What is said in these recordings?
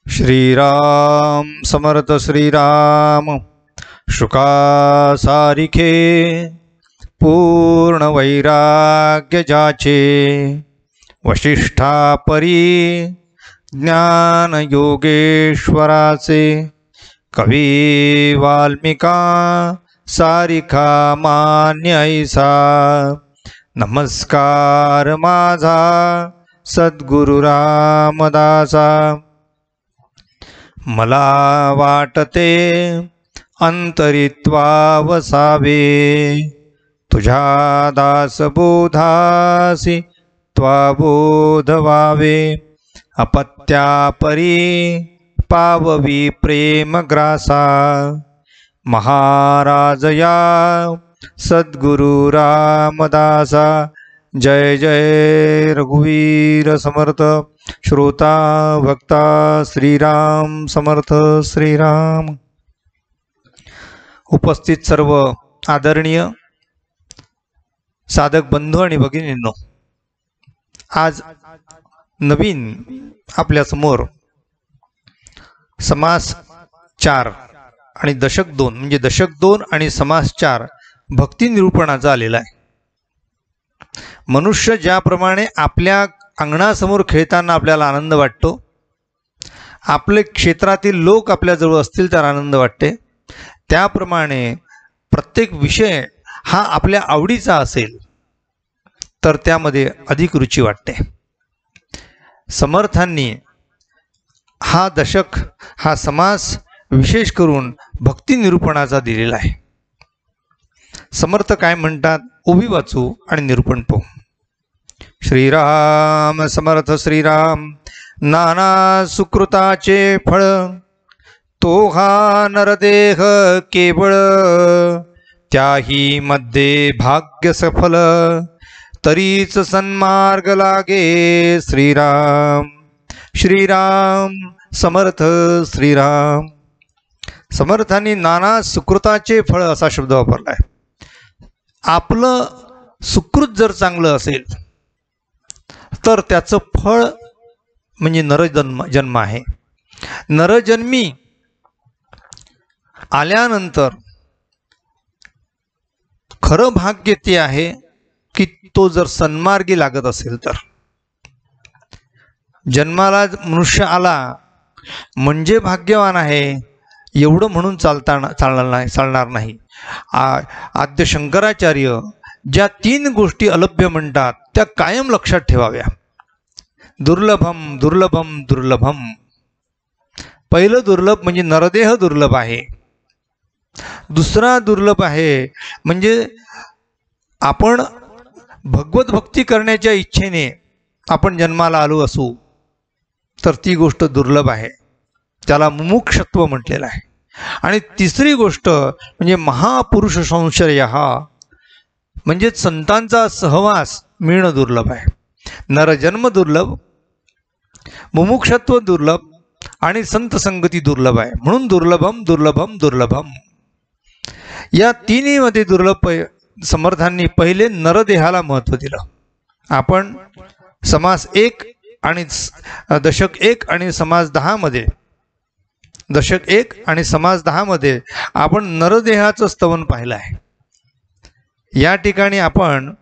श्रीराम समर्थ श्रीराम शुका सारिखे पूर्ण वैराग्य जाचे वशिष्ठा परी ज्ञान योगेश्वराचे कवी वाल्मिका सारिखा मान्य ऐसा नमस्कार माझा सद्गुरु रामदासा मला वाटते अंतरित्वा वसावे तुझ्या दासबोधासी त्वा बोध व्हावे अपत्यापरी पाववी प्रेम ग्रासा महाराज या सद्गुरु रामदासा जय जय रघुवीर समर्थ श्रोता भक्ता श्रीराम समर्थ श्रीराम। उपस्थित सर्व आदरणीय साधक बंधू आणि भगिनींनो, आज नवीन आपल्या समोर समास 4 आणि दशक 2 म्हणजे दशक 2 आणि समास 4 भक्ती निरूपणाचा आलेला आहे। मनुष्य ज्याप्रमाणे आपल्या अंगणासमोर खेळताना आपल्याला आनंद वाटतो, आपले क्षेत्रातील लोक आपल्याजवळ असतील तर आनंद वाटते, त्याप्रमाणे प्रत्येक विषय हा आपल्या आवडीचा असेल तर त्यामध्ये अधिक रुची वाटते। समर्थांनी हा दशक हा समास विशेष करून भक्ती निरूपणाचा दिलेला आहे। समर्थ काय म्हणतात उभी वाचू आणि निरूपण पाहू। श्रीराम समर्थ श्रीराम। नाना सुकृताचे फळ तो हा नरदेह केवळ त्याही मध्ये भाग्य सफल तरीच सन्मार्ग लागे श्रीराम श्रीराम समर्थ श्रीराम। समर्थांनी नाना सुकृताचे फळ असा शब्द वापरला आहे। आपलं सुकृत जर चांगलं असेल तर त्याचं फळ म्हणजे नरजन्म आहे। नरजन्मी आल्यानंतर खरं भाग्य ते आहे की तो जर सन्मार्गी लागत असेल तर। जन्माला मनुष्य आला म्हणजे भाग्यवान आहे एवढं म्हणून चालणार नाही। आद्य शंकराचार्य ज्या 3 गोष्टी अलभ्य म्हणतात त्या कायम लक्षात ठेवाव्या। दुर्लभम दुर्लभम दुर्लभम। पहिलं दुर्लभ म्हणजे नरदेह दुर्लभ आहे। दुसरा दुर्लभ आहे म्हणजे आपण भगवत भक्ती करण्याच्या इच्छेने आपण जन्माला आलो असू तर ती गोष्ट दुर्लभ आहे, त्याला मुमुक्षत्व म्हटलेलं आहे। आणि तिसरी गोष्ट म्हणजे महापुरुष संश्रय म्हणजे संतांचा सहवास मिळणं दुर्लभ आहे। नरजन्म दुर्लभ, मुमुक्षत्व दुर्लभ आणि संत संगती दुर्लभ आहे, म्हणून दुर्लभम दुर्लभम दुर्लभम। या तिन्हीमध्ये दुर्लभ समर्थांनी पहिले नरदेहाला महत्त्व दिलं। आपण समास 1 आणि दशक 1 आणि समास 10 मध्ये दशक 1 आणि समास 10 मध्ये आपण नरदेहाचं स्तवन पाहिलं आहे। या ठिकाणी आपण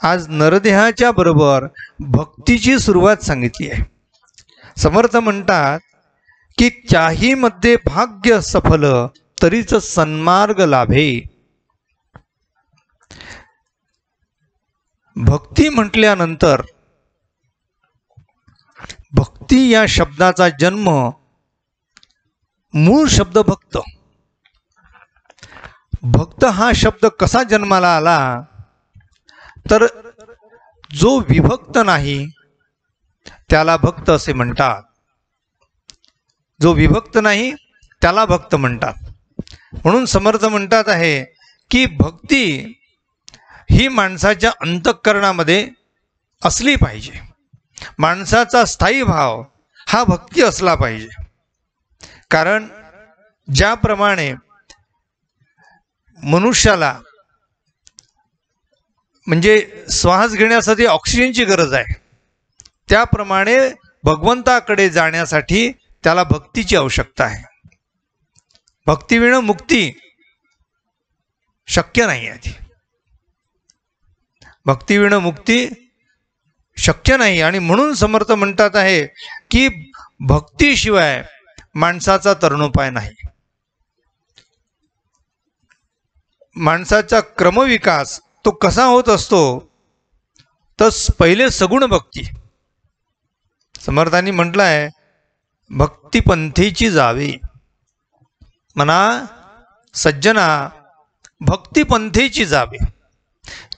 आज नरदेहाच्या बरोबर भक्तीची सुरुवात सांगितली आहे। समर्थ म्हणतात की त्याही मध्ये भाग्य सफल तरीच सन्मार्ग लाभे। भक्ती म्हटल्यानंतर भक्ती या शब्दाचा जन्म मूळ शब्द भक्त। भक्त हा शब्द कसा जन्माला आला तर जो विभक्त नाही त्याला भक्त असे म्हणतात, जो विभक्त नाही त्याला भक्त म्हणतात। म्हणून समर्थ म्हणतात आहे की भक्ती ही माणसाच्या अंतःकरणामध्ये असली पाहिजे। माणसाचा स्थायी भाव हा भक्ती असला पाहिजे। कारण ज्याप्रमाणे मनुष्याला म्हणजे श्वास घेण्यासाठी ऑक्सिजनची गरज आहे, त्याप्रमाणे भगवंताकडे जाण्यासाठी त्याला भक्तीची आवश्यकता आहे. भक्तीविना मुक्ती शक्य नाही आहे. ती भक्तीविना मुक्ती शक्य नाही. आणि म्हणून समर्थ म्हणतात आहे की भक्तीशिवाय माणसाचा तरणोपाय नाही. माणसाचा क्रमविकास तो कसा होत असतो तर पहिले सगुण भक्ती. समर्थांनी म्हटलं आहे भक्तिपंथीची जावे. म्हणा सज्जना भक्तिपंथीची जावे.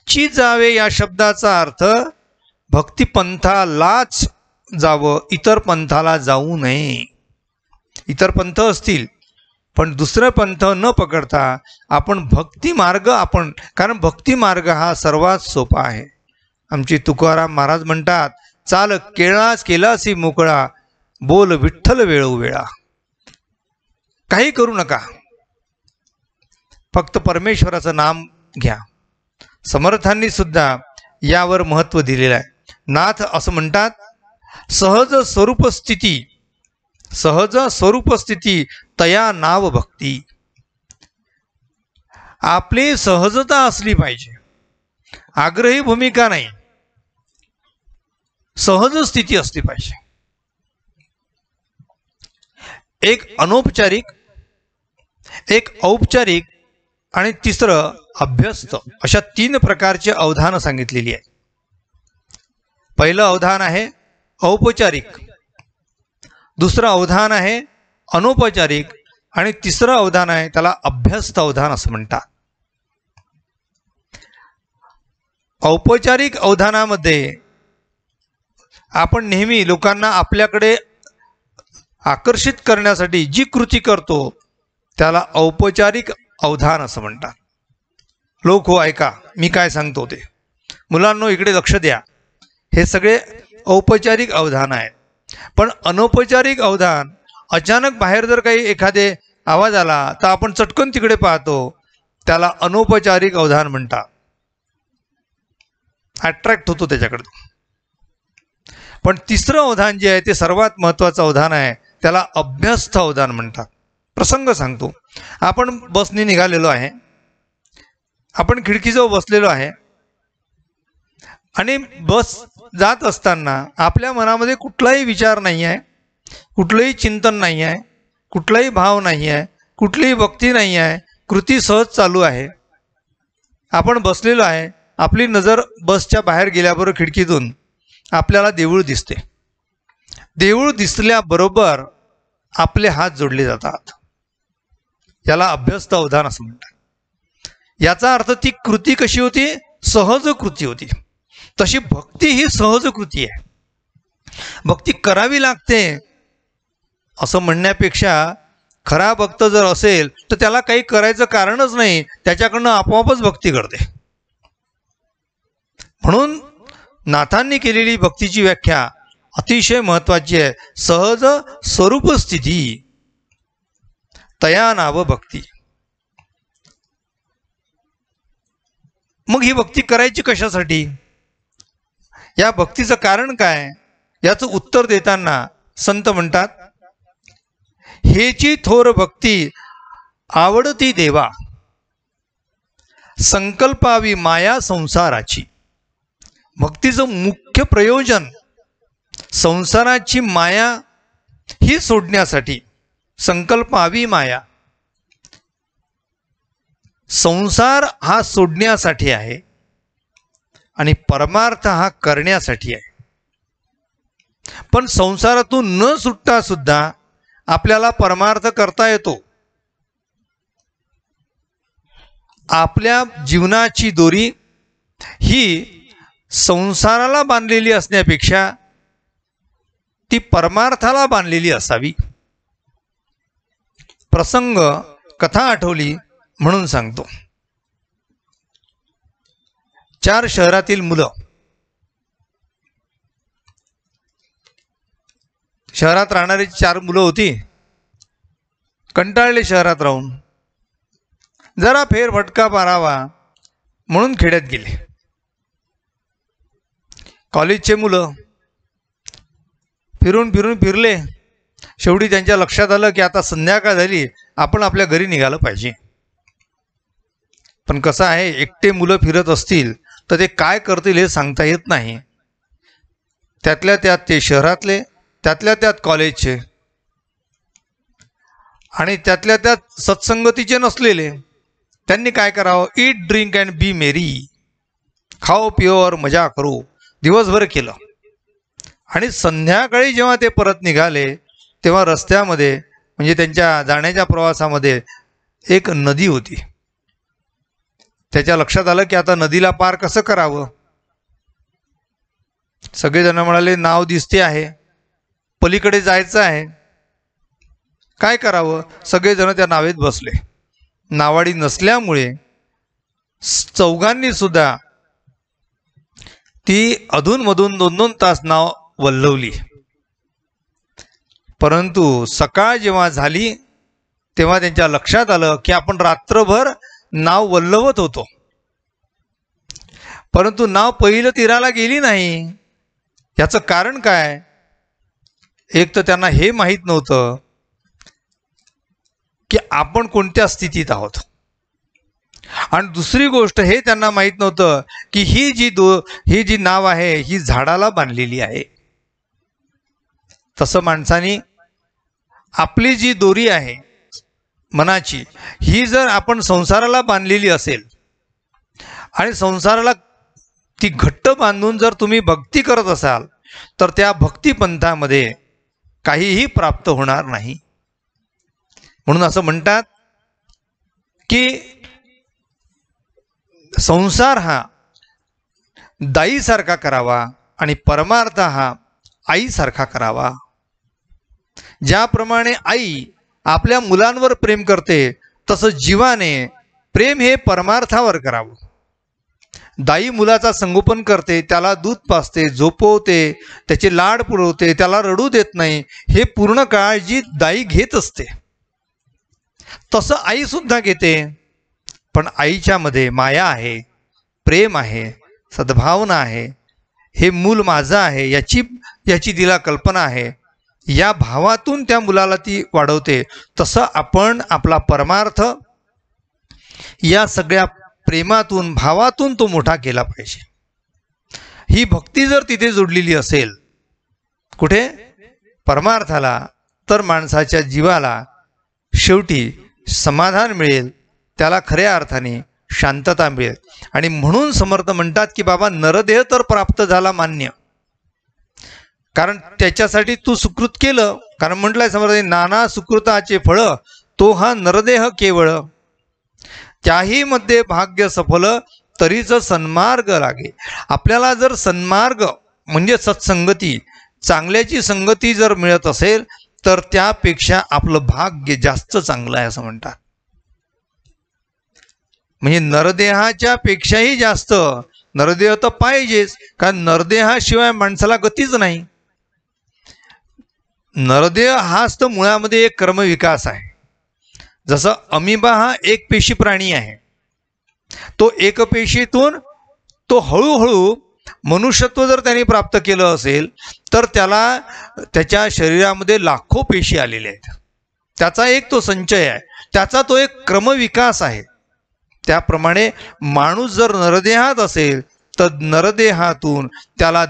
ची जावे या शब्दाचा अर्थ भक्तिपंथालाच जावं, इतर पंथाला जाऊ नये. इतर पंथ असतील पण दुसरं पंथ न पकडता आपण भक्ती मार्ग कारण भक्ती मार्ग हा सर्वात सोपा आहे. आमचे तुकाराम महाराज म्हणतात चाल केलासी मोकळा, बोल विठ्ठल वेळोवेळा. काही करू नका, फक्त परमेश्वराचं नाम घ्या. समर्थांनी सुद्धा यावर महत्त्व दिलेलं आहे. नाथ असं म्हणतात सहज स्वरूप स्थिती तया नाव भक्ती. आपली सहजता असली पाहिजे, आग्रही भूमिका नाही, सहज स्थिती असली पाहिजे. एक अनौपचारिक, एक औपचारिक आणि तिसरं अभ्यस्त अशा 3 प्रकारचे अवधान सांगितलेली आहे. पहिलं अवधान आहे औपचारिक, दुसरं अवधान आहे अनौपचारिक आणि तिसरं अवधान आहे त्याला अभ्यस्त अवधान असं म्हणतात. औपचारिक अवधानामध्ये आपण नेहमी लोकांना आपल्याकडे आकर्षित करण्यासाठी जी कृती करतो त्याला औपचारिक अवधान असं म्हणतात. लोक हो ऐका मी काय सांगतो ते, मुलांनो इकडे लक्ष द्या, हे सगळे औपचारिक अवधान आहेत. पण अनौपचारिक अवधान अचानक बाहेर जर काही एखादे आवाज आला तर आपण चटकन तिकडे पाहतो, त्याला अनौपचारिक अवधान म्हणतात. अट्रॅक्ट होतो त्याच्याकडे. पण तिसरं अवधान जे आहे ते सर्वात महत्त्वाचं अवधान आहे, त्याला अभ्यस्त अवधान म्हणतात. प्रसंग सांगतो. आपण बसने निघालेलो आहे, आपण खिडकीजवळ बसलेलो आहे आणि बस जात असताना आपल्या मनामध्ये कुठलाही विचार नाही आहे, कुठलंही चिंतन नाही आहे, कुठलाही भाव नाही आहे, कुठलीही भक्ती नाही आहे, कृती सहज चालू आहे. आपण बसलेलो आहे, आपली नजर बसच्या बाहेर गेल्याबरोबर खिडकीतून आपल्याला देऊळ दिसते. देऊळ दिसल्याबरोबर आपले हात जोडले जातात. याला अभ्यस्त अवधान असं म्हणतात. याचा अर्थ ती कृती कशी होती? सहज कृती होती. तशी भक्ती ही सहज कृती आहे. भक्ती करावी लागते असं म्हणण्यापेक्षा खरा भक्त जर असेल तर त्याला काही करायचं कारणच नाही, त्याच्याकडनं आपोआपच भक्ती घडते. म्हणून नाथांनी केलेली भक्तीची व्याख्या अतिशय महत्त्वाची आहे. सहज स्वरूप स्थिती तया नाव भक्ती. मग ही भक्ती करायची कशासाठी? या भक्तीचं कारण काय? याचं उत्तर देताना संत म्हणतात हेची थोर भक्ती आवडती देवा, संकल्पावी माया संसाराची. भक्तीचं मुख्य प्रयोजन संसाराची माया ही सोडण्यासाठी, संकल्पावी माया, संसार हा सोडण्यासाठी आहे आणि परमार्थ हा करण्यासाठी आहे. पण संसारातून न सुटता सुद्धा आपल्याला परमार्थ करता येतो. आपल्या जीवनाची दोरी ही संसाराला बांधलेली असण्यापेक्षा ती परमार्थाला बांधलेली असावी. प्रसंग कथा आठवली म्हणून सांगतो. 4 शहरातील मुलं, शहरात राहणारी 4 मुलं होती. कंटाळले शहरात राहून, जरा फेरफटका मारावा म्हणून खेड्यात गेले. कॉलेजचे मुलं फिरून फिरले, शेवटी त्यांच्या लक्षात आलं की आता संध्याकाळ झाली, आपण आपल्या घरी निघालं पाहिजे. पण कसं आहे, एकटे मुलं फिरत असतील तर ते काय करतील हे सांगता येत नाही. त्यातल्या त्यात ते शहरातले, त्यातल्या त्यात कॉलेजचे आणि त्यातल्या त्यात सत्संगतीचे नसलेले. त्यांनी काय करावं? ईट ड्रिंक अँड बी मेरी, खाओ पिओ और मजा करो, दिवसभर केलं. आणि संध्याकाळी जेव्हा ते परत निघाले तेव्हा रस्त्यामध्ये म्हणजे त्यांच्या जाण्याच्या प्रवासामध्ये एक नदी होती. त्याच्या लक्षात आलं की आता नदीला पार कसं करावं. सगळेजण म्हणाले, नाव दिसते आहे, पलीकडे जायचं आहे, काय करावं. सगळेजण त्या नावेत बसले. नावाडी नसल्यामुळे चौघांनी सुद्धा ती अधूनमधून 2-2 तास नाव वल्हवली. परंतु सकाळ जेव्हा झाली तेव्हा त्यांच्या लक्षात आलं की आपण रात्रभर नाव वल्हवत होतो, परंतु नाव पहिलं तीराला गेली नाही. याचं कारण काय? एक तर त्यांना हे माहीत नव्हतं की आपण कोणत्या स्थितीत आहोत, आणि दुसरी गोष्ट हे त्यांना माहीत नव्हतं की ही जी नाव आहे ही झाडाला बांधलेली आहे. तसं माणसाने आपली जी दोरी आहे मनाची, ही जर आपण संसाराला बांधलेली असेल आणि संसाराला ती घट्ट बांधून जर तुम्ही भक्ती करत असाल तर त्या भक्तिपंथामध्ये काहीही प्राप्त होणार नाही. म्हणून असं म्हणतात की संसार हा दाईसारखा करावा आणि परमार्थ हा आईसारखा करावा. ज्याप्रमाणे आई आपल्या मुलांवर प्रेम करते तसं जीवाने प्रेम हे परमार्थावर करावं. दाई मुलाचा संगोपन करते, त्याला दूध पाजते, झोपवते, त्याचे लाड पुरवते, त्याला रडू देत नाही, हे पूर्ण काळजी दाई घेत असते. तसं आई सुद्धा घेते. पण आईच्या मध्ये माया आहे, प्रेम आहे, सद्भावना आहे, हे मूल माझं आहे याची तिला कल्पना आहे. या भावातून त्या मुलाला ती वाढवते. तसं आपण आपला परमार्थ या सगळ्या प्रेमातून भावातून तो मोठा केला पाहिजे. ही भक्ती जर तिथे जोडलेली असेल कुठे? परमार्थाला, तर माणसाच्या जीवाला शेवटी समाधान मिळेल, त्याला खऱ्या अर्थाने शांतता मिळेल. आणि म्हणून समर्थ म्हणतात की बाबा नरदेह तर प्राप्त झाला मान्य, कारण त्याच्यासाठी तू सुकृत केलं. कारण म्हटलंय समर्थ, नाना सुकृताचे फळ तो हा नरदेह केवळ, त्याही मध्ये भाग्य सफल तरीच सन्मार्ग लागे. आपल्याला जर सन्मार्ग म्हणजे सत्संगती, चांगल्याची संगती जर मिळत असेल तर त्यापेक्षा आपलं भाग्य जास्त चांगलं आहे असं म्हणतात. म्हणजे नरदेहाच्या पेक्षाही जास्त नरदेह तर पाहिजेच, कारण नरदेहाशिवाय माणसाला गतीच नाही. नरदेह हाच तर मुळामध्ये एक कर्मविकास आहे. जसं अमिबा हा एक पेशी प्राणी आहे, तो एकपेशीतून तो हळूहळू मनुष्यत्व जर त्याने प्राप्त केलं असेल तर त्याला त्याच्या शरीरामध्ये लाखो पेशी आलेल्या आहेत. त्याचा एक तो संचय आहे, त्याचा तो एक क्रमविकास आहे. त्याप्रमाणे माणूस जर नरदेहात असेल तर नरदेहातून त्याला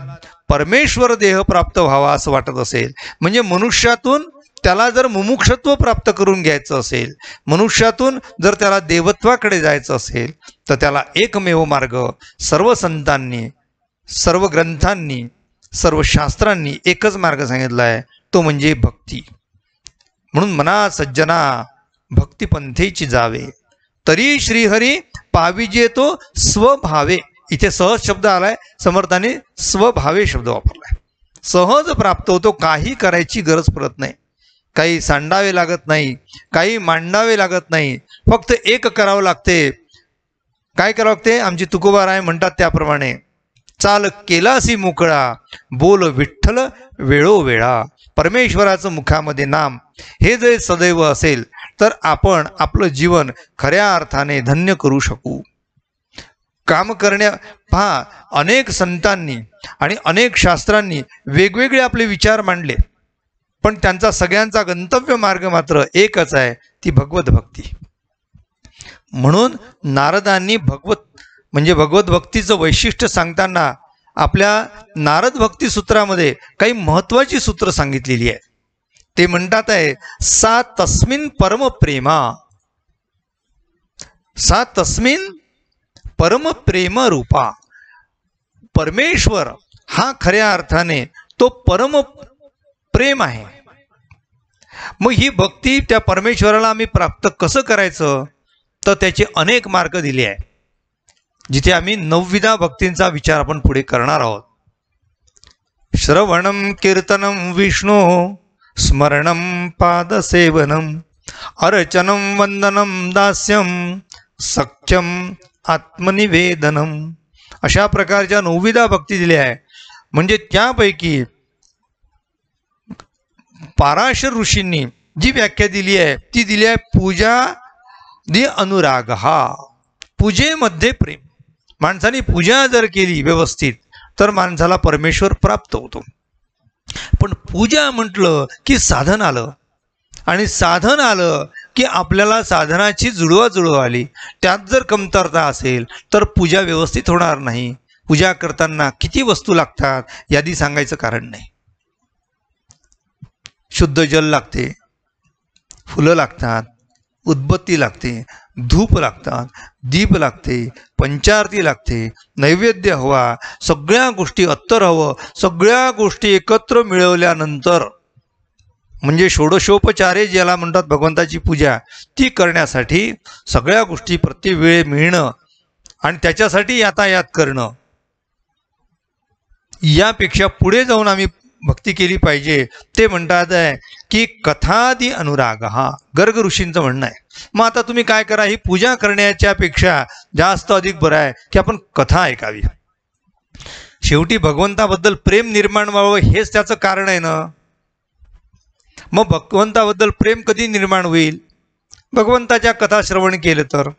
परमेश्वर देह प्राप्त व्हावा असं वाटत असेल, म्हणजे मनुष्यातून त्याला जर मुमुक्षत्व प्राप्त करून घ्यायचं असेल, मनुष्यातून जर त्याला देवत्वाकडे जायचं असेल तर त्याला एकमेव मार्ग सर्व संतांनी, सर्व ग्रंथांनी, सर्व शास्त्रांनी एकच मार्ग सांगितला आहे, तो म्हणजे भक्ती. म्हणून मना सज्जना भक्तिपंथेची जावे, तरी श्रीहरी पाविजे तो स्वभावे. इथे सहज शब्द आलाय, समर्थाने स्वभावे शब्द वापरलाय. सहज प्राप्त होतो, काही करायची गरज पडत नाही, काही सांडावे लागत नाही, काही मांडावे लागत नाही, फक्त एक करावं लागते. काय करावं लागते? आमची तुकोबाराय म्हणतात त्याप्रमाणे, चाल केलासी मोकळा, बोल विठ्ठल वेळोवेळा. परमेश्वराचं मुखामध्ये नाम हे जर सदैव असेल तर आपण आपलं जीवन खऱ्या अर्थाने धन्य करू शकू. काम करण्या पहा, अनेक संतांनी आणि अनेक शास्त्रांनी वेगवेगळे आपले विचार मांडले. पण त्यांचा सगळ्यांचा गंतव्य मार्ग मात्र एकच आहे, ती भगवत भक्ती. म्हणून नारदांनी भगवत भक्तीचं वैशिष्ट्य सांगताना आपल्या नारद भक्ती सूत्रामध्ये काही महत्वाची सूत्र सांगितलेली आहेत. ते म्हणतात आहे, सा तस्मिन परम प्रेमा, सा तस्मिन परम प्रेम रूपा. परमेश्वर हा खऱ्या अर्थाने तो परम प्रेम आहे. मग ही भक्ती त्या परमेश्वराला आम्ही प्राप्त कसं करायचं, तर त्याचे अनेक मार्ग दिले आहे, जिथे आम्ही 9विधा भक्तींचा विचार आपण पुढे करणार आहोत. श्रवणम कीर्तनम विष्णू, स्मरणम पादसेवनम, अर्चनम वंदनम दास्यम, सख्यम आत्मनिवेदनम. अशा प्रकारच्या 9विधा भक्ती दिल्या आहे. म्हणजे त्यापैकी पाराशर ऋषींनी जी व्याख्या दिली आहे ती दिली आहे, पूजा दि अनुराग. हा पूजेमध्ये प्रेम. माणसाने पूजा जर केली व्यवस्थित तर माणसाला परमेश्वर प्राप्त होतो. पण पूजा म्हटलं की साधन आलं, आणि साधन आलं की आपल्याला साधनाची जुळवा आली. त्यात जर कमतरता असेल तर पूजा व्यवस्थित होणार नाही. पूजा करताना किती वस्तू लागतात यादी सांगायचं कारण नाही. शुद्ध जल लागते, फुलं लागतात, उदबत्ती लागते, धूप लागतात, दीप लागते, पंचारती लागते, नैवेद्य हवा, सगळ्या गोष्टी अत्तर हवं. सगळ्या गोष्टी एकत्र मिळवल्यानंतर म्हणजे षोडशोपचारे ज्याला म्हणतात भगवंताची पूजा, ती करण्यासाठी सगळ्या गोष्टी प्रत्येक वेळ मिळणं आणि त्याच्यासाठी यातायात करणं, यापेक्षा पुढे जाऊन आम्ही भक्ती केली पाहिजे. ते म्हणतात आहे की कथादी अनुराग. हा गर्ग ऋषींचं म्हणणं आहे. मग आता तुम्ही काय करा, ही पूजा करण्याच्या पेक्षा जास्त अधिक बरं आहे की आपण कथा ऐकावी. शेवटी भगवंताबद्दल प्रेम निर्माण व्हावं हेच त्याचं कारण आहे ना. मग भगवंताबद्दल प्रेम कधी निर्माण होईल, भगवंताच्या कथा श्रवण केलं तर.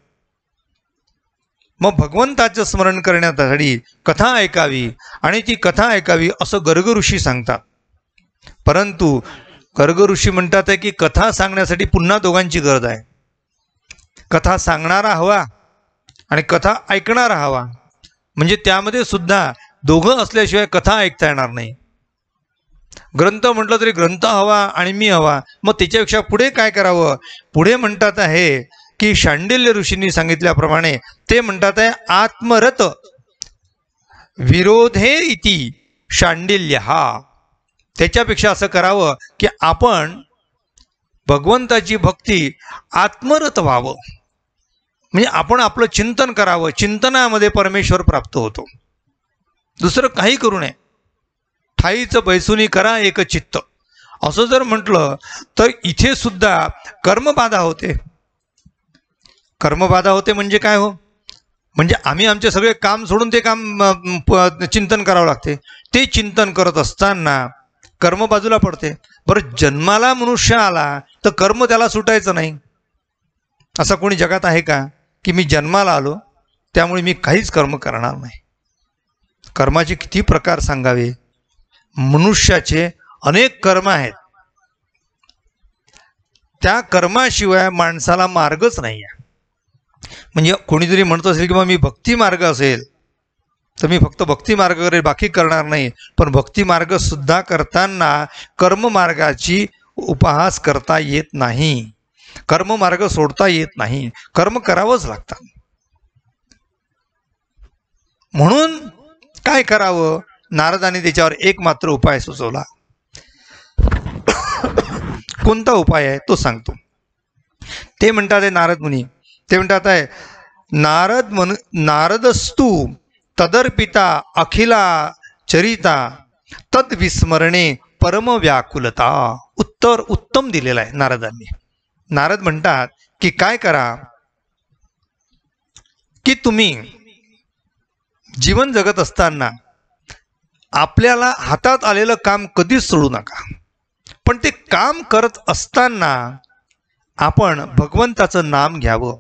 मग भगवंताचं स्मरण करण्यासाठी कथा ऐकावी, आणि ती कथा ऐकावी असं गर्ग ऋषी सांगतात. परंतु गर्ग ऋषी म्हणतात आहे की कथा सांगण्यासाठी पुन्हा दोघांची गरज आहे. कथा सांगणारा हवा आणि कथा ऐकणारा हवा. म्हणजे त्यामध्ये सुद्धा दोघं असल्याशिवाय कथा ऐकता येणार नाही. ग्रंथ म्हटलं तरी ग्रंथ हवा आणि मी हवा. मग त्याच्यापेक्षा पुढे काय करावं, पुढे म्हणतात आहे की शांडिल्य ऋषींनी सांगितल्याप्रमाणे ते म्हणतात आहे, आत्मरत विरोधे इति शांडिल्य. हा त्याच्यापेक्षा असं करावं की आपण भगवंताची भक्ती आत्मरत व्हावं. म्हणजे आपण आपलं चिंतन करावं. चिंतनामध्ये परमेश्वर प्राप्त होतो. दुसरं काही करू नये. ठाईचं बैसुनी करा एक चित्त, असं जर म्हटलं तर इथे सुद्धा कर्मबाधा होते. कर्मबाधा होते म्हणजे काय हो, म्हणजे आम्ही आमचे सगळे काम सोडून ते काम चिंतन करावं लागते. ते चिंतन करत असताना कर्म बाजूला पडते. बरं, जन्माला मनुष्य आला तर कर्म त्याला सुटायचं नाही. असं कोणी जगात आहे का की मी जन्माला आलो त्यामुळे मी काहीच कर्म करणार नाही. कर्माचे किती प्रकार सांगावे. मनुष्याचे अनेक कर्म आहेत. त्या कर्माशिवाय माणसाला मार्गच नाही आहे. म्हणजे कोणीतरी म्हणत असेल की मग मी भक्ती मार्ग असेल तर मी फक्त भक्ती मार्ग करेल, बाकी करणार नाही. पण भक्ती मार्ग सुद्धा करताना कर्ममार्गाची उपहास करता येत नाही. कर्ममार्ग सोडता येत नाही. कर्म करावंच लागतात. म्हणून काय करावं, नारदाने त्याच्यावर एक मात्र उपाय सुचवला. कोणता उपाय आहे तो सांगतो. ते म्हणतात आहे नारद मुनी, ते म्हणतात आहे, नारदस्तु तदर्पिता अखिला चरिता तद विस्मरणे परम व्याकुलता. उत्तर उत्तम दिलेलं आहे नारदांनी. नारद म्हणतात की काय करा की तुम्ही जीवन जगत असताना आपल्याला हातात आलेलं काम कधीच सोडू नका. पण ते काम करत असताना आपण भगवंताचं नाम घ्यावं.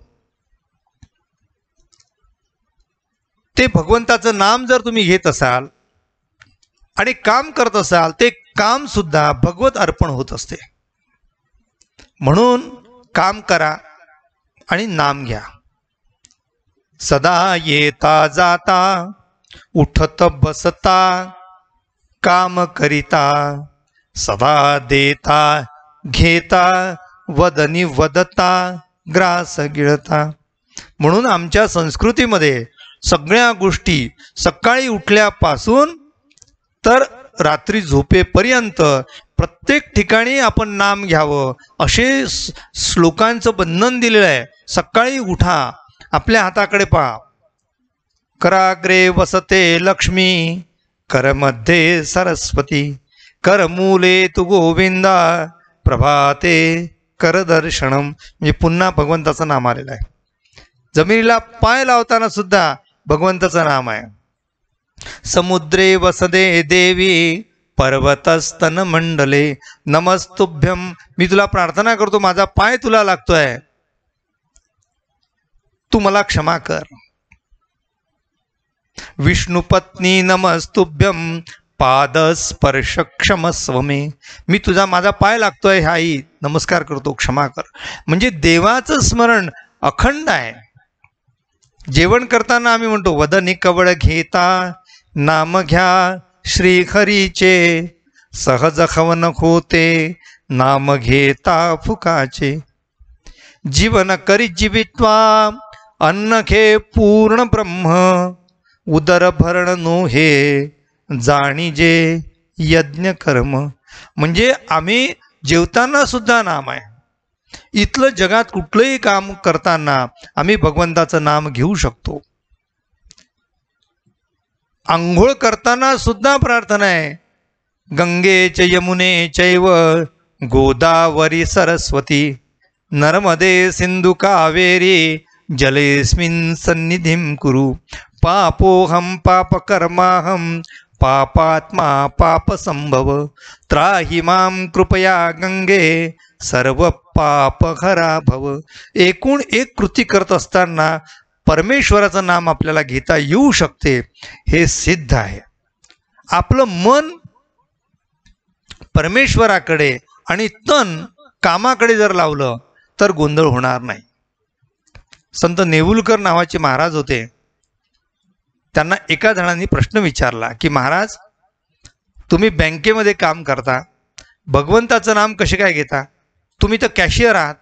ते भगवंताचं नाम जर तुम्ही घेत असाल आणि काम करत असाल, ते काम सुद्धा भगवत अर्पण होत असते. म्हणून काम करा आणि नाम घ्या. सदा येता जाता उठत बसता काम करिता, सदा देता घेता वदनी वदता ग्रास गिळता. म्हणून आमच्या संस्कृतीमध्ये सगळ्या गोष्टी सकाळी उठल्यापासून तर रात्री झोपेपर्यंत प्रत्येक ठिकाणी आपण नाम घ्यावं असे श्लोकांचं बंधन दिलेलं आहे. सकाळी उठा, आपल्या हाताकडे पहा. कराग्रे वसते लक्ष्मी, करमध्ये सरस्वती, करमूले तु गोविंदा, प्रभाते करदर्शनम. म्हणजे पुन्हा भगवंताचं नाम आलेलं आहे. जमिनीला पाय लावताना सुद्धा भगवंताचं नाम आहे. समुद्रे वसदे देवी, पर्वतस्तन मंडले, नमस्तुभ्यम. मी तुला प्रार्थना करतो, माझा पाय तुला लागतोय, तू मला क्षमा कर. विष्णुपत्नी नमस्तुभ्यम, पादस्पर्श क्षमस्व मे. मी तुझा माझा पाय लागतोय आई, नमस्कार करतो, क्षमा कर. म्हणजे देवाचं स्मरण अखंड आहे. जेवण करताना आम्ही म्हणतो वदनी कवळ घेता नाम घ्या श्रीहरीचे, सहज खवन होते नाम घेता फुकाचे. जीवन करी जीवित्वा अन्न खे पूर्ण ब्रह्म, उदर भरण नो हे जाणीजे यज्ञ कर्म. म्हणजे आम्ही जेवताना सुद्धा नाम आहे. इथलं जगात कुठलंही काम करताना आम्ही भगवंताचं नाम घेऊ शकतो. आंघोळ करताना सुद्धा प्रार्थना आहे. गंगे च यमुने चैव गोदावरी सरस्वती, नर्मदे सिंधु कावेरी जलेस्मिन् सन्निधिं कुरु. पापोहम पापकर्माहम पापात्मा पापसंभव, त्राहि मां कृपया गंगे सर्व पापहरा भव. एकूण एक कृती करत असताना परमेश्वराचं नाम आपल्याला घेता येऊ शकते हे सिद्ध आहे. आपलं मन परमेश्वराकडे आणि तन कामाकडे जर लावलं तर गोंधळ होणार नाही. संत नेहुलकर नावाचे महाराज होते. त्यांना एका जणांनी प्रश्न विचारला की महाराज, तुम्ही बँकेमध्ये काम करता, भगवंताचं नाम कसे काय घेता? तुम्ही तर कॅशियर आहात.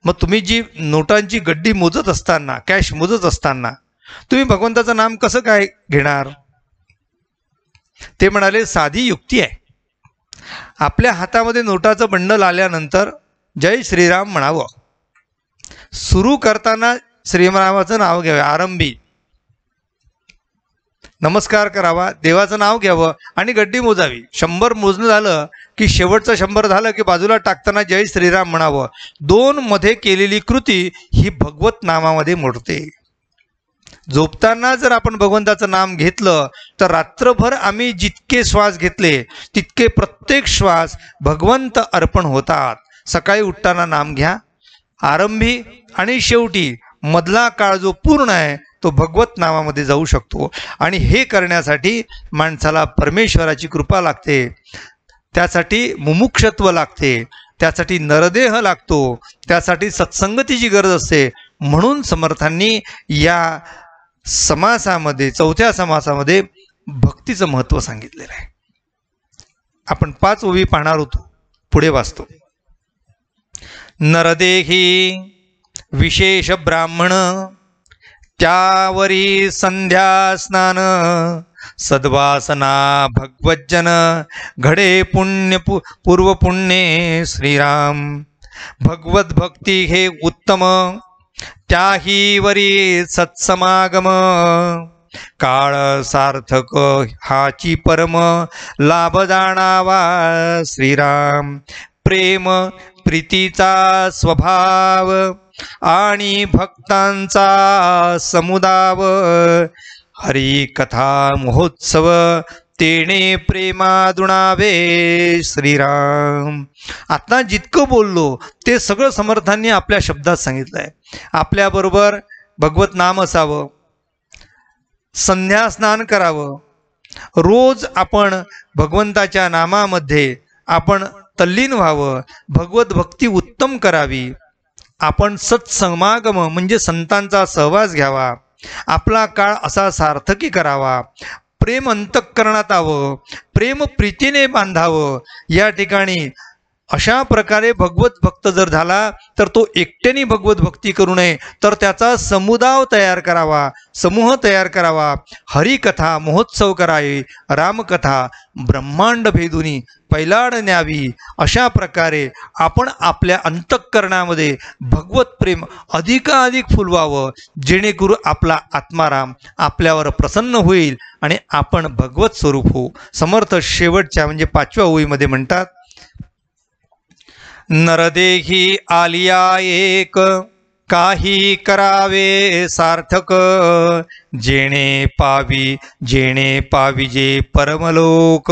मग तुम्ही जी नोटांची गड्डी मोजत असताना, कॅश मोजत असताना तुम्ही भगवंताचं नाम कसं काय घेणार? ते म्हणाले, साधी युक्ती आहे. आपल्या हातामध्ये नोटाचं बंडल आल्यानंतर जय श्रीराम म्हणावं. सुरू करताना श्रीरामाचं नाव घ्यावं. आरंभी नमस्कार करावा, देवाचं नाव घ्यावं आणि गड्डी मोजावी. 100 मोजणं झालं की शेवटचं 100 झालं की बाजूला टाकताना जय श्रीराम म्हणावं. 2 मध्ये केलेली कृती ही भगवत नामामध्ये मोडते. झोपताना जर आपण भगवंताचं नाम घेतलं तर रात्रभर आम्ही जितके श्वास घेतले तितके प्रत्येक श्वास भगवंत अर्पण होतात. सकाळी उठताना नाम घ्या. आरंभी आणि शेवटी मधला काळ जो पूर्ण आहे तो भगवत नामामध्ये जाऊ शकतो. आणि हे करण्यासाठी माणसाला परमेश्वराची कृपा लागते, त्यासाठी मुमुक्षत्व लागते, त्यासाठी नरदेह लागतो, त्यासाठी सत्संगतीची गरज असते. म्हणून समर्थांनी या समासामध्ये, 4थ्या समासामध्ये भक्तीचं महत्त्व सांगितलेलं आहे. आपण 5 ओवी पाहणार होतो, पुढे वाचतो. नरदेही विशेष ब्राह्मण, त्यावरी संध्या स्नान, सद्वासना भगवज्जन, घडे पुण्य पूर्व पुण्ये श्रीराम. भगवत भक्ती हे उत्तम, त्याही वरी सत्समागम, काळ सार्थक हाची परम, लाभ जाणावा श्रीराम. प्रेम प्रीतीचा स्वभाव आणि भक्तांचा समुदाव, हरी कथा महोत्सव तेने प्रेमादुणावे श्रीराम. आता जितकं बोललो ते सगळं समर्थांनी आपल्या शब्दात सांगितलं आहे. आपल्याबरोबर भगवत नाम असावं, संध्या स्नान करावं, रोज आपण भगवंताच्या नामामध्ये आपण तल्लीन व्हावं, भगवत भक्ती उत्तम करावी, आपण सत्समागम म्हणजे संतांचा सहवास घ्यावा, आपला काळ असा सार्थकी करावा, प्रेम अंतःकरणात यावं, प्रेम प्रीतीने बांधावं। या ठिकाणी अशा प्रकारे भगवत भक्त जर झाला तर तो एकट्याने भगवत भक्ती करू नये, तर त्याचा समुदाय तयार करावा, समूह तयार करावा, हरिकथा महोत्सव करावे, रामकथा ब्रह्मांड भेदुनी पैलाड न्यावी। अशा प्रकारे आपण आपल्या अंतःकरणामध्ये भगवत प्रेम अधिकाधिक फुलवावं, जेणेकरून आपला आत्माराम आपल्यावर प्रसन्न होईल आणि आपण भगवत स्वरूप होऊ। समर्थ शेवटच्या म्हणजे 5व्या ओळीमध्ये म्हणतात, नरदेही आलिया एक, काही करावे सार्थक, जेणे पाविजे परमलोक,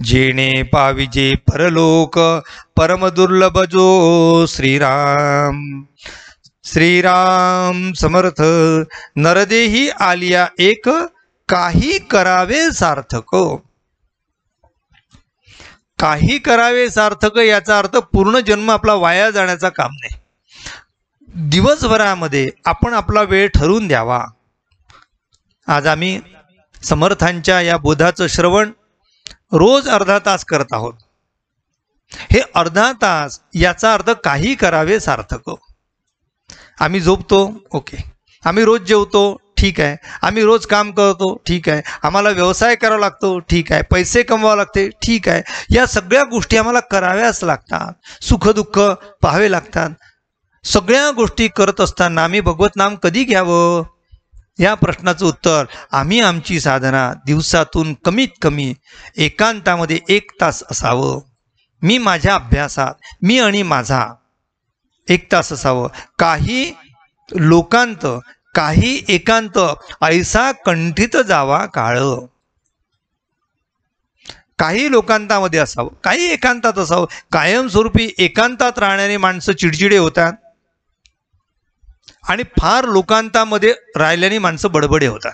जेणे पाविजे परलोक, परम दुर्लभ जो श्रीराम। श्रीराम समर्थ। नरदेही आलिया एक, काही करावे सार्थक। काही करावे सार्थक याचा अर्थ पूर्ण जन्म आपला वाया जाण्याचा काम नाही। दिवसभरामध्ये आपण आपला वेळ ठरवून द्यावा। आज आम्ही समर्थांच्या या बोधाचं श्रवण रोज अर्धा तास करत आहोत। हे अर्धा तास याचा अर्थ काही करावे सार्थक। आम्ही झोपतो, ओके, आम्ही रोज जेवतो, ठीक आहे, आम्ही रोज काम करतो, ठीक आहे, आम्हाला व्यवसाय करावा लागतो, ठीक आहे, पैसे कमवावे लागते, ठीक आहे, या सगळ्या गोष्टी आम्हाला कराव्याच लागतात, सुखदुःख पाहावे लागतात। सगळ्या गोष्टी करत असताना आम्ही भगवत नाम कधी घ्यावं या प्रश्नाचं उत्तर, आम्ही आमची साधना दिवसातून कमीत कमी एकांतामध्ये 1 तास असावं। मी माझ्या अभ्यासात, मी आणि माझा 1 तास असावं। काही लोकांत, काही एकांत ऐसा कंठित जावा काळ। काही लोकांतामध्ये असावं, काही एकांतात असावं। कायमस्वरूपी एकांतात राहणारी माणसं चिडचिडे होतात आणि फार लोकांतामध्ये राहिल्याने माणसं बडबडे होतात।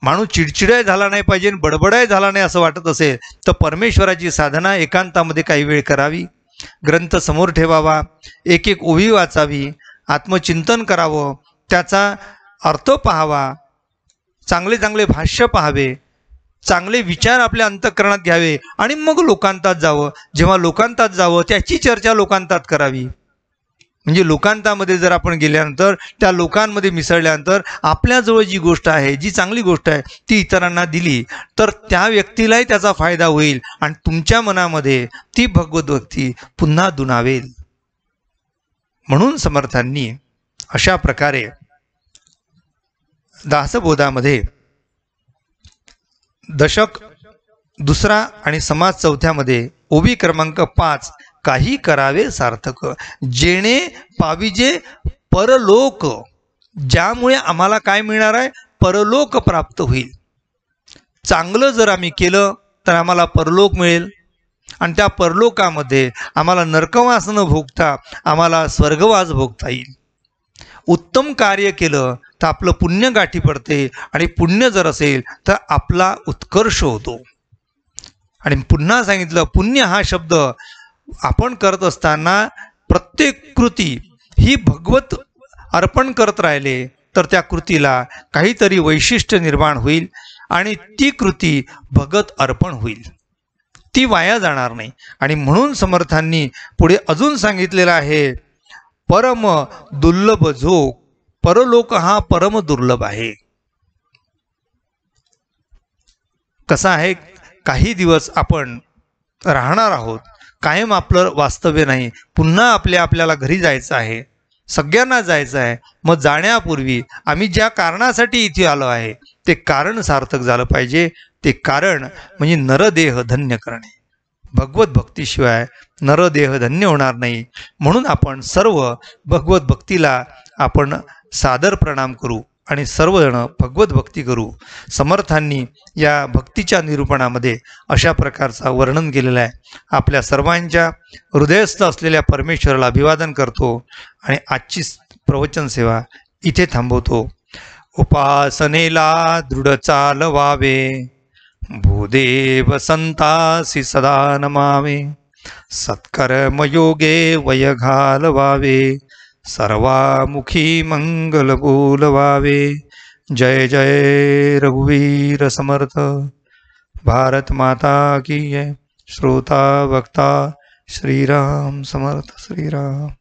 माणूस चिडचिडाय झाला नाही पाहिजे, बडबडाय झाला नाही असं वाटत असेल तर परमेश्वराची साधना एकांतामध्ये काही वेळ करावी, ग्रंथ समोर ठेवावा, एक एक ओवी वाचावी, आत्मचिंतन करावं, त्याचा अर्थ पाहावा, चांगले चांगले भाष्य पाहावे, चांगले विचार आपल्या अंतःकरणात घ्यावे आणि मग लोकांतात जावं। जेव्हा लोकांतात जावं त्याची चर्चा लोकांतात करावी। म्हणजे लोकांतामध्ये जर आपण गेल्यानंतर, त्या लोकांमध्ये मिसळल्यानंतर आपल्याजवळ जी गोष्ट आहे, जी चांगली गोष्ट आहे ती इतरांना दिली तर त्या व्यक्तीलाही त्याचा फायदा होईल आणि तुमच्या मनामध्ये ती भगवत भक्ती पुन्हा दुणावेल। म्हणून समर्थांनी अशा प्रकारे दासबोधामध्ये दशक 2 आणि समाज 4 ओवी क्रमांक 5, काही करावे सार्थक, जेणे पाविजे परलोक, ज्यामुळे आम्हाला काय मिळणार आहे, परलोक प्राप्त होईल। चांगलं जर आम्ही केलं तर आम्हाला परलोक मिळेल आणि त्या परलोकामध्ये आम्हाला नरकवास न भोगता आम्हाला स्वर्गवास भोगता येईल। उत्तम कार्य केलं तर आपलं पुण्य गाठी पडते आणि पुण्य जर असेल तर आपला उत्कर्ष होतो। आणि पुन्हा सांगितलं, पुण्य हा शब्द आपण करत असताना प्रत्येक कृती ही भगवत अर्पण करत राहिले तर त्या कृतीला काहीतरी वैशिष्ट्य निर्माण होईल आणि ती कृती भगत अर्पण होईल, ती वाया जाणार नाही। आणि म्हणून समर्थांनी पुढे अजून सांगितलेलं आहे, परम दुर्लभ जो, परलोक हा परम दुर्लभ आहे। कसा आहे, काही दिवस आपण राहणार आहोत, कायम आपलं वास्तव्य नाही, पुन्हा आपल्याला घरी जायचं आहे, सगळ्यांना जायचं आहे। मग जाण्यापूर्वी आम्ही ज्या कारणासाठी इथे आलो आहे ते कारण सार्थक झालं पाहिजे। ते कारण म्हणजे नरदेह धन्य करणे। भगवत भक्तीशिवाय नरदेह धन्य होणार नाही। म्हणून आपण सर्व भगवत भक्तीला आपण सादर प्रणाम करू आणि सर्वजण भगवत भक्ती करू। समर्थांनी या भक्तीच्या निरूपणामध्ये अशा प्रकारचा वर्णन केलेलं आहे। आपल्या सर्वांच्या हृदयस्थ असलेल्या परमेश्वराला अभिवादन करतो आणि आजची प्रवचन सेवा इथे थांबवतो। उपासनेला दृढ चालवावे, भूदेव संतासी सदा नमावे, सत्कर्मयोगे वय घालवावे, सर्वामुखी मंगल बोलवावे। जय जय रघुवीर समर्थ, भारत माता की जय। श्रोता वक्ता श्रीराम समर्थ श्रीराम।